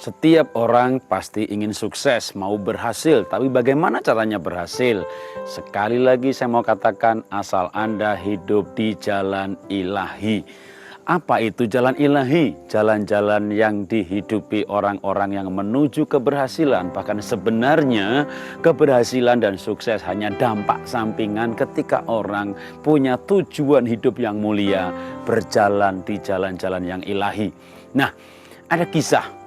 Setiap orang pasti ingin sukses, mau berhasil, tapi bagaimana caranya berhasil? Sekali lagi saya mau katakan, asal Anda hidup di jalan ilahi. Apa itu jalan ilahi? Jalan-jalan yang dihidupi orang-orang yang menuju keberhasilan. Bahkan sebenarnya keberhasilan dan sukses hanya dampak sampingan ketika orang punya tujuan hidup yang mulia, berjalan di jalan-jalan yang ilahi. Nah, ada kisah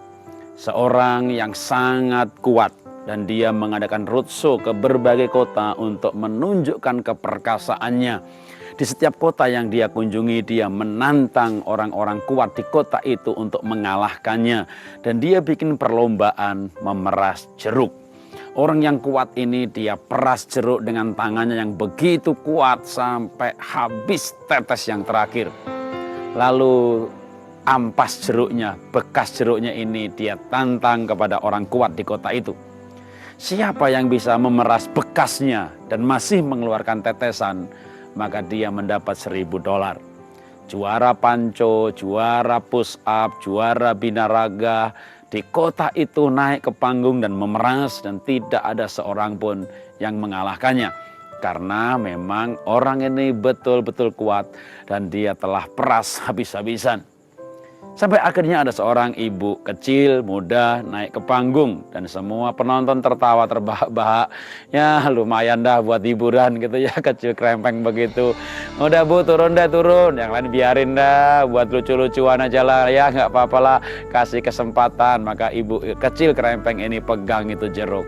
seorang yang sangat kuat dan dia mengadakan roadshow ke berbagai kota untuk menunjukkan keperkasaannya. Di setiap kota yang dia kunjungi, dia menantang orang-orang kuat di kota itu untuk mengalahkannya. Dan dia bikin perlombaan memeras jeruk. Orang yang kuat ini dia peras jeruk dengan tangannya yang begitu kuat sampai habis tetes yang terakhir. Lalu ampas jeruknya, bekas jeruknya ini dia tantang kepada orang kuat di kota itu. Siapa yang bisa memeras bekasnya dan masih mengeluarkan tetesan, maka dia mendapat $1.000. Juara panco, juara push up, juara binaraga di kota itu naik ke panggung dan memeras dan tidak ada seorang pun yang mengalahkannya. Karena memang orang ini betul-betul kuat dan dia telah peras habis-habisan. Sampai akhirnya ada seorang ibu kecil, muda, naik ke panggung. Dan semua penonton tertawa terbahak-bahak. Ya lumayan dah buat hiburan gitu ya, kecil krempeng begitu. Udah bu, turun dah turun. Yang lain biarin dah, buat lucu-lucuan aja lah. Ya nggak apa-apa lah, kasih kesempatan. Maka ibu kecil krempeng ini pegang itu jeruk.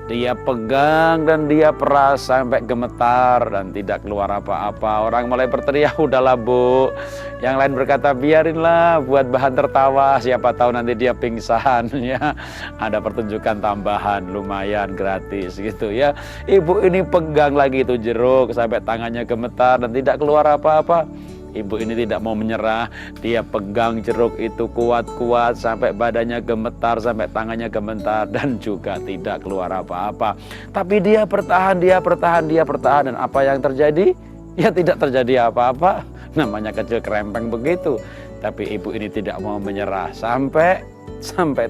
Dia pegang dan dia peras sampai gemetar dan tidak keluar apa-apa. Orang mulai berteriak, udahlah bu. Yang lain berkata, biarinlah buat bahan tertawa. Siapa tahu nanti dia pingsan ya. Ada pertunjukan tambahan lumayan gratis gitu ya. Ibu ini pegang lagi itu jeruk sampai tangannya gemetar dan tidak keluar apa-apa. Ibu ini tidak mau menyerah, dia pegang jeruk itu kuat-kuat sampai badannya gemetar, sampai tangannya gemetar dan juga tidak keluar apa-apa. Tapi dia bertahan, dan apa yang terjadi? Ya tidak terjadi apa-apa, namanya kecil krempeng begitu. Tapi ibu ini tidak mau menyerah sampai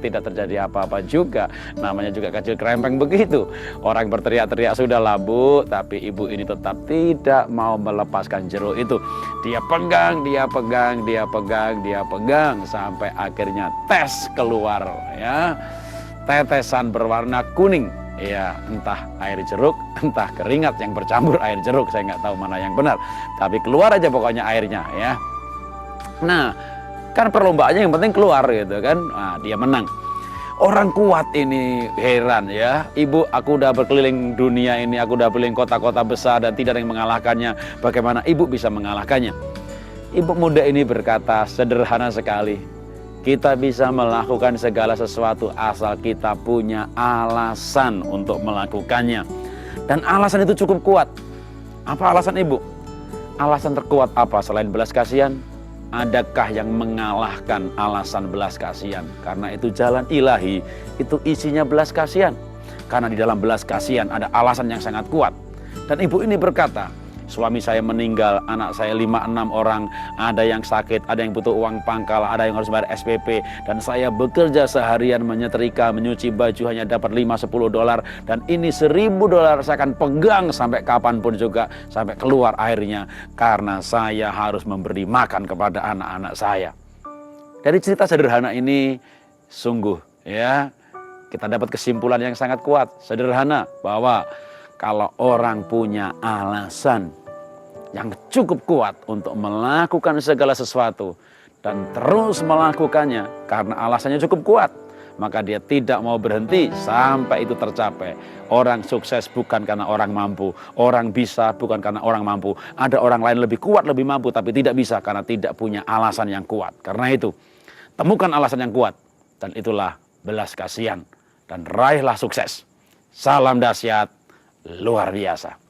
tidak terjadi apa-apa juga. Namanya juga kecil krempeng begitu. Orang berteriak-teriak sudahlah bu, tapi ibu ini tetap tidak mau melepaskan jeruk itu. Dia pegang sampai akhirnya tes keluar ya. Tetesan berwarna kuning. Ya entah air jeruk, entah keringat yang bercampur air jeruk. Saya nggak tahu mana yang benar. Tapi keluar aja pokoknya airnya ya. Nah, kan perlombaannya yang penting keluar gitu kan. Nah, dia menang. Orang kuat ini heran ya. Ibu, aku udah berkeliling dunia ini, aku udah berkeliling kota-kota besar dan tidak ada yang mengalahkannya. Bagaimana ibu bisa mengalahkannya? Ibu muda ini berkata, sederhana sekali. Kita bisa melakukan segala sesuatu asal kita punya alasan untuk melakukannya. Dan alasan itu cukup kuat. Apa alasan ibu? Alasan terkuat apa selain belas kasihan? Adakah yang mengalahkan alasan belas kasihan? Karena itu jalan ilahi, itu isinya belas kasihan. Karena di dalam belas kasihan ada alasan yang sangat kuat. Dan ibu ini berkata, suami saya meninggal, anak saya 5-6 orang, ada yang sakit, ada yang butuh uang pangkal, ada yang harus bayar SPP, dan saya bekerja seharian menyetrika, menyuci baju hanya dapat $5-10, dan ini $1.000 saya akan pegang sampai kapanpun juga, sampai keluar airnya, karena saya harus memberi makan kepada anak-anak saya. Dari cerita sederhana ini, sungguh ya, kita dapat kesimpulan yang sangat kuat, sederhana, bahwa kalau orang punya alasan yang cukup kuat untuk melakukan segala sesuatu dan terus melakukannya karena alasannya cukup kuat, maka dia tidak mau berhenti sampai itu tercapai. Orang sukses bukan karena orang mampu, orang bisa bukan karena orang mampu. Ada orang lain lebih kuat, lebih mampu, tapi tidak bisa karena tidak punya alasan yang kuat. Karena itu, temukan alasan yang kuat dan itulah belas kasihan dan raihlah sukses. Salam dahsyat luar biasa.